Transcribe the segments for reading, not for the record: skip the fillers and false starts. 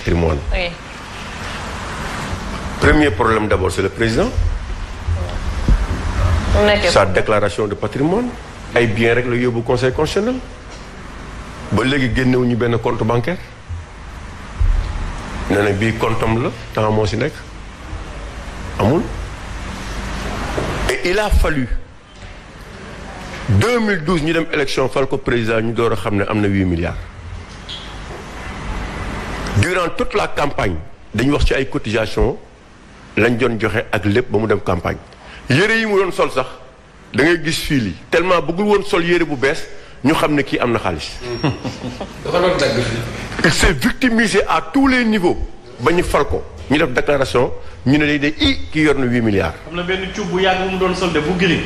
patrimoine. Oui. Premier problème d'abord, c'est le président. Sa déclaration de patrimoine. ay bien rek la yóbbu conseil constitutionnel. ba léegi génnewuñu benn compte bancaire. nee na bii comptam la temps moo si nekk. amul. et il a fallu 2012 ñu dem élection fal ko président ñu door a xam ne am na 8 milliards. durant toute la campagne dañu wax ci ay cotisations lañ doon joxe ak lépp ba mu dem campagne yére yi mu doon sol sax da ngay gis fii lii tellement bëggul woon sol yére bu bees ñu xam ne kii am na xaalis. dafa doon dagg. il s'est victimisé à tous les niveaux ba ñu fal ko ñu def déclaration ñu ne day kii yor na 8 milliards. am na benn cuub bu yàgg bu mu doon solde bu gris.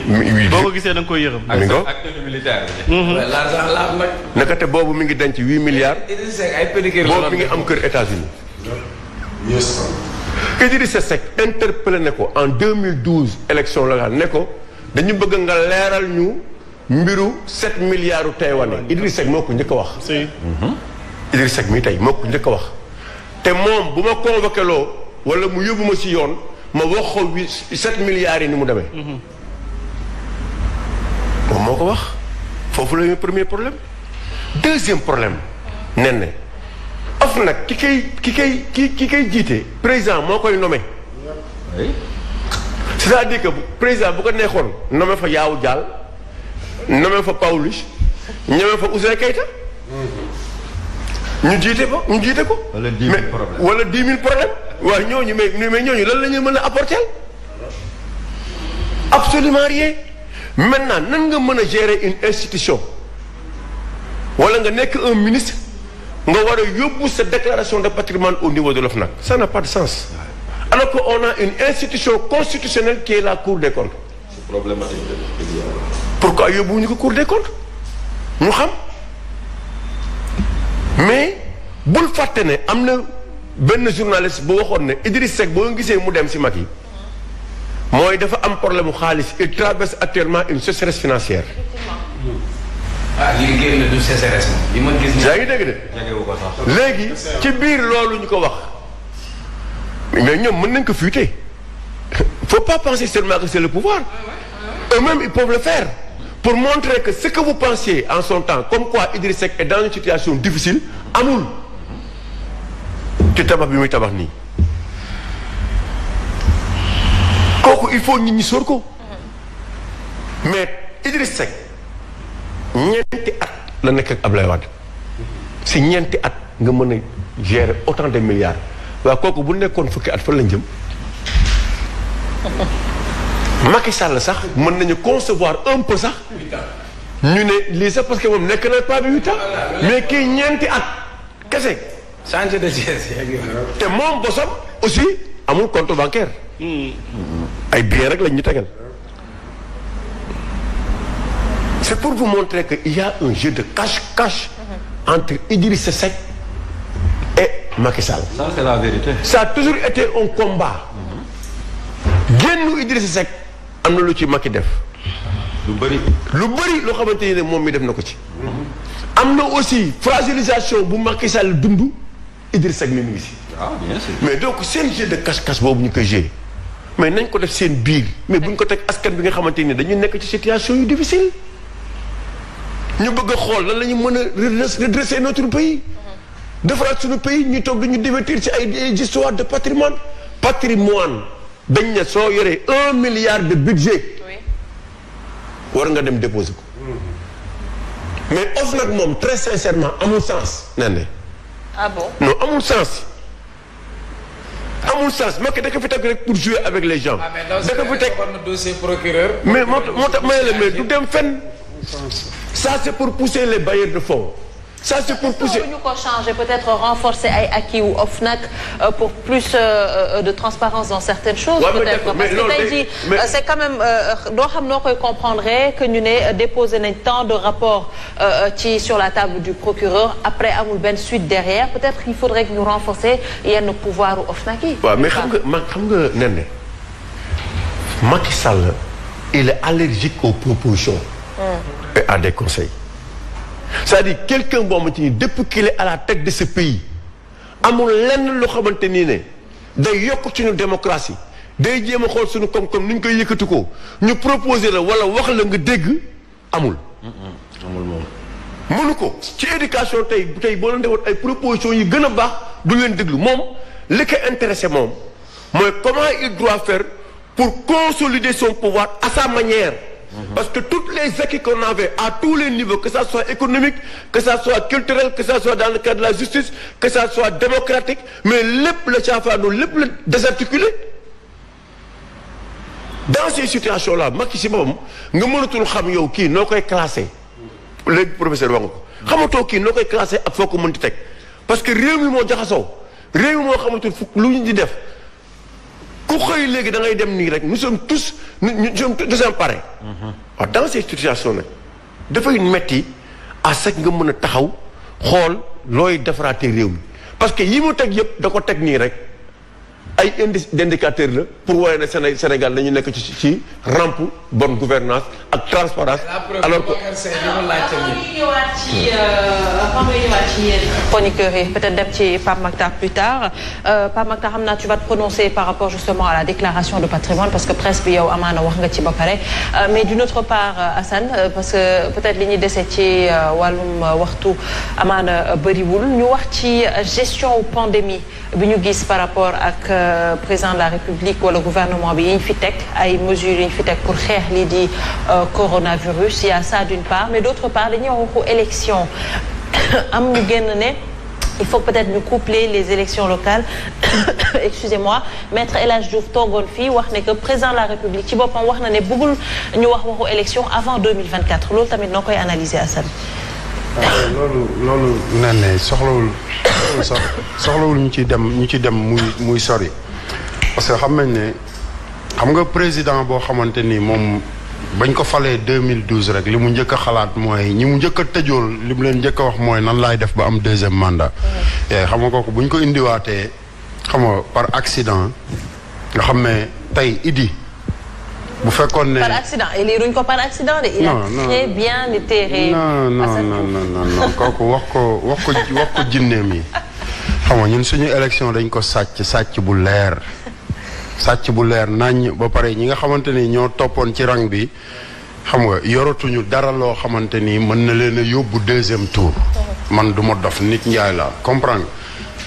boo ko gisee da nga koy yërëm. mi ngo ak tenue militaire bi. l'argent laaf nag. naka te boobu mi ngi denc 8 milliards. ay pédicure boobu mi ngi am kër États-Unis. Idrissa Seck interpellé ne ko en 2012 élection locale ne ko dañu bëgg nga leeral ñu mbiru 7 milliards u Taïwanais. Idrissa Seck moo ko njëkk a wax. si. Idrissa Seck mii tey moo ko njëkk a wax. te moom bu ma convoqué loo wala mu yóbbu ma si yoon ma wax ko 7 milliards yi ni mu demee. moom moo ko wax foofu la ñu premier problème. deuxième problème nen ne of nag ki koy jiite président moo koy nommé. c'est-à-dire que président bu ko neexoon nommé fa Yawou Dial nommé fa Pawlish ñommé fa Ouzin Keïta ñu jiite ko. wala 10 000 problèmes wala 10 000 problèmes. waaye ñooñu mais ñooñu lan la ñuy mën a apporter. absolument rien. maintenant nan nga mën a gérer une institution wala nga nekk un ministre nga war a yóbbu sa déclaration de patrimoine au niveau de l'OFNAC. Ça n'a pas de sens. alors que on a une institution constitutionnelle qui est la Cour des comptes. c'est problématique. pourquoi yóbbuwuñu ko Cour des comptes ñu xam. mais bul fàtte ne am na benn journaliste bu waxoon ne Idriss Seck boo gisee mu dem si mag yi mooy dafa am problème mu xaalis il traverse actuellement une sécheresse financière. li génn du sécheresse li ma gis. yaa ngi dégg de. léegi ci biir loolu ñu ko wax mais ñoom mën nañ ko fuiter. faut pas penser seulement que c'est le pouvoir. eux-mêmes ils peuvent le faire. pour montrer que ce que vous pensiez en son temps comme quoi Idriss Seck est dans une situation difficile amul ci tabax bi muy tabax nii kooku il faut nit ñi sóor ko mais Idriss Seck ñeenti at la nekk ak Ablaye Wade si ñeenti at nga mën a gérer autant de milliards waaye kooku bu nekkoon fukki at fan lañ jëm Macky Sall sax mën nañu concevoir un peu sax ñu ne lii sax parce que moom nekk na pas de 8 ans mais kii ñeenti at kese. changer de siège. te moom bosam aussi amul compte bancaire. ay bien rek lañ ñu tegal. c'est pour vous montrer que il y a un jeu de cache-cache entre Idrissa Seck et Macky Sall. ça c'est la vérité. ça a toujours été un combat. génnu Idrissa Seck am na lu ci Macky def. lu bëri loo xamante ne moom mi def na ko ci. am na aussi fragilisation bu Macky Sall dund Idrissa Seck mi ngi si. ah bien sûr. mais donc seen jeu de cache-cache boobu ñu koy jouer mais nañ ko def seen biir mais buñ ko teg askan bi nga xamante ni dañu nekk ci situation yu difficile. ñu bëgg a xool lan la ñu mën a redresser notre pays. defaraat suñu pays ñu toog dañu divertir ci ay histoires de patrimoine. dañ ne soo yoree 1 milliard de budget. war nga dem déposer ko. mais OFNAC moom très sincèrement amul sens. nee na. ah bon non amul sens. amul sens Macky da ko fi teg rek pour jouer avec les gens. da ko fi teg dossier procureur. mais moo tax mais du dem fenn. ça c'est pour pousser les bailleurs de fonds. ça c'est pour pousser. ñu ko changer peut-être renforcer ay acquis ou OFNAC pour plus de transparence dans certaines choses. Ouais, peut-être parce que tey jii c'est quand même doo xam noo koy comprendre que ñu ne déposer nañ tant de rapports sur la table du procureur après amul benn suite derrière peut-être il faudrait que ñu renforcer yenn pouvoir u OFNAC yi. waaw mais xam nga nen ne Macky Sall il est allergique aux propositions. et à des conseils. c'est-à-dire quelqu'un boo xamante ni depuis qu'il est à la tête de ce pays amul lenn loo xamante nii ne day yokk suñu démocratie day jéem a xool suñu koom-koom ni ñu koy yëkkati ko ñu proposer la wala wax la nga dégg amul. amul moom. mënu ko ci éducation tey boo leen defoon ay propositions yi gën a baax du leen déglu moom li ko intéressé moom mooy comment il doit faire pour consolider son pouvoir à sa manière. Parce que toutes les acquis qu'on avait à tous les niveaux, que ça soit économique, que ça soit culturel, que ça soit dans le cadre de la justice, que ça soit démocratique, mais lépp la caafaanoo lépp la désarticulé. Dans ces situations-là Macky si boppam nga mënatul xam yow kii noo koy classé léegi professeur wax nga ko xamatoo kii noo koy classé ak foo ko mënti teg parce que réew mi moo jaxasoo réew mi moo xamatul fu lu ñu di def ku xëy léegi da ngay dem nii rek nous sommes tous désemparés. waaw dans ces situations nag dafay metti à ce que nga mën a taxaw xool looy defaraatee réew mi parce que yi mu teg yëpp da ko teg nii rek ay indice d'indicateur la pour wane ne Sénégal dañu nekk ci rampe bonne gouvernance ak transparence alors que chroniqueurs yi peut-être dem ci Pape Makhtar plus tard Pape Makhtar xam naa tu vas te prononcer par rapport justement à la déclaration de patrimoine parce que presse bi yow amaana wax nga ci ba pare mais d'une autre part Assane parce que peut-être li ñuy dese ci wàllum waxtu amaana bëriwul ñu wax ci gestion pandémie bi ñu gis par rapport ak président de la République wala gouvernement bi yi ñu fi teg ay mesures yi ñu fi teg pour xeex lii di coronavirus il y a ça d'une part mais d'autre part dañuy wax waxu élection am ñu génn ne il faut peut-être ñu coupler les élections locales excusez-moi maître El Hadj Diouf toogoon fii wax ne que président de la République ci boppam wax na ne bëggul ñu wax waxu élection avant 2024 loolu tamit noo koy analyser Assane. loolu nee na soxlawul ñu ci dem muy sori parce que xam nga président boo xamante ni moom bañ ko falee 2012 rek li mu njëkk a xalaat mooy ñi mu njëkk a tëjool li mu leen njëkk a wax mooy nan laay def ba am deuxième mandat. xam nga kooku buñ ko indiwaatee xam nga par accident nga xam ne tey Idi. bu fekkoon ne par accident et lii duñ ko par accident de. il a très bien itéré. non kooku wax ko jinneem yi xam nga ñun suñu élection dañ ko sàcc bu leer nañ ba pare ñi nga xamante ni ñoo toppoon ci rang bi xam nga yoratuñu dara loo xamante ni mën na leen a yóbbu deuxième tour. man du ma dof nit njaay la comprendre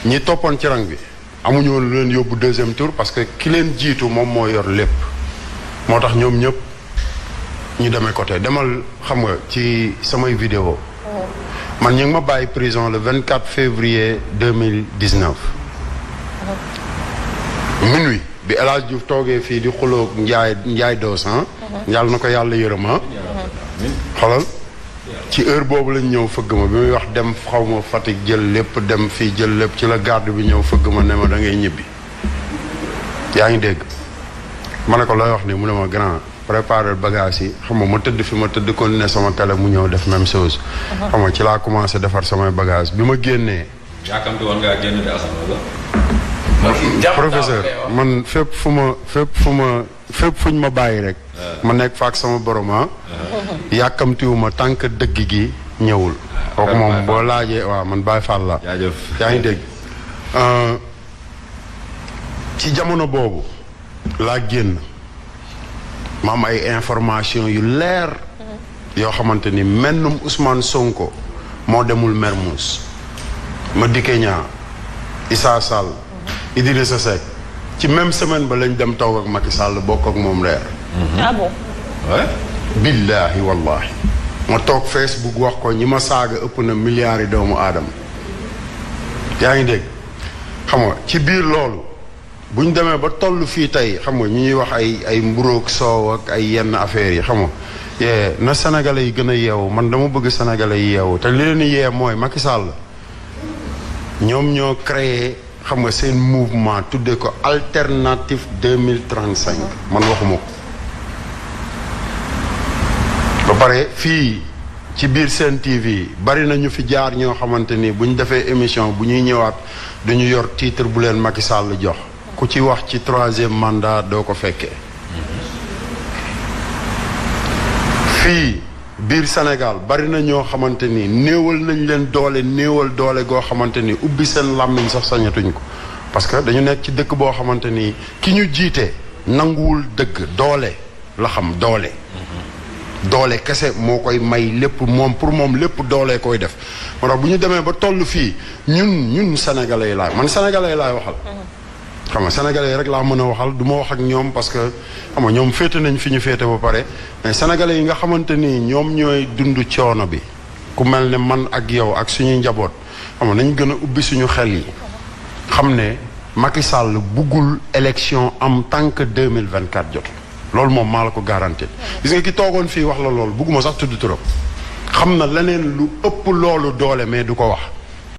ñi toppoon ci rang bi amuñu woon leen yóbbu deuxième tour parce que ki leen jiitu moom moo yor lépp. moo tax ñoom ñëpp ñu demee côté demal xam nga ci samay vidéo man ñu ngi ma bàyyi prison le 24 février 2019 minuit bi El Hadj Diouf toogee fii di xuloo njaay doos yàlla na ko yàlla yërëma xolal ci heure boobu lañ ñëw fëgg ma bi muy wax dem xaw ma Fatick jël lépp dem fii jël lépp ci la garde bi ñëw fëgg ma ne ma da ngay ñibbi yaa ngi dégg ma ne ko looy wax ni mu ne ma grand préparer bagage yi xam nga ma tëdd fi ma tëdd continuer sama télé mu ñëw def même chose. xam nga ci laa commencé defar samay bagage bi ma génnee. yaakamti woon ngaa génn de Assane wala. professeur man fépp fuñ ma bàyyi rek. ma nekk fa ak sama borom yàkkamtiwuma tant que dëgg gi ñëwul. kooku moom boo laajee waaw man Baye Fall la. jaajëf yaa ngi dégg ci jamono boobu. laa génn ma am ay information yu leer yoo xamante ni mennum Ousmane Sonko moo demul Mermoz Madické Niang Issa Sall Idrissa Seck ci même semaine ba lañ dem toog ak Macky Sall bokk ak moom reer. ah bon. ouais. billaahi wallaahi ma toog Facebook wax ko ñi ma saaga ëpp na milliards yi doomu aadama yaa ngi dégg xam nga ci biir loolu bu ñu demee ba toll fii tey xam nga ñu ñuy wax ay mburoog soow ak ay yenn affaires yi xam nga na sénégalais yi gën a yeewu man dama bëgg sénégalais yi yeewu te li leen yee mooy Macky Sall ñoom ñoo créé xam nga seen mouvement tuddee ko alternative 2035 man waxuma ko ba pare fii ci biir Sen TV bari na ñu fi jaar ñoo xamante ni bu ñu defee émission bu ñuy ñëwaat dañu yor titre bu leen Macky Sall jox ku ci wax ci 3e mandat doo ko fekkee fii biir Sénégal bari na ñoo xamante ni néewal nañ leen doole néewal doole goo xamante ni ubbi seen làmmiñ sax sañatuñ ko parce que dañu nekk ci dëkk boo xamante ni ki ñu jiite nanguwul dëgg doole la xam doole. doole kese moo koy may lépp moom pour moom lépp doole koy def moo tax bu ñu demee ba toll fii ñun sénégalais laay man sénégalais laay waxal. xam nga sénégalais rek laa mën a waxal du ma wax ak ñoom parce que xam nga ñoom féete nañ fi ñu féete ba pare mais sénégalais yi nga xamante ni ñoom ñooy dund coono bi ku mel ne man ak yow ak suñuy njaboot xam nga nañ gën a ubbi suñu xel yi xam ne Macky Sall buggul élection am tant que 2024 jot loolu moom maa la ko garanti gis nga ki toogoon fii wax la loolu bugguma sax tudd turam xam na leneen lu ëpp loolu doole mais du ko wax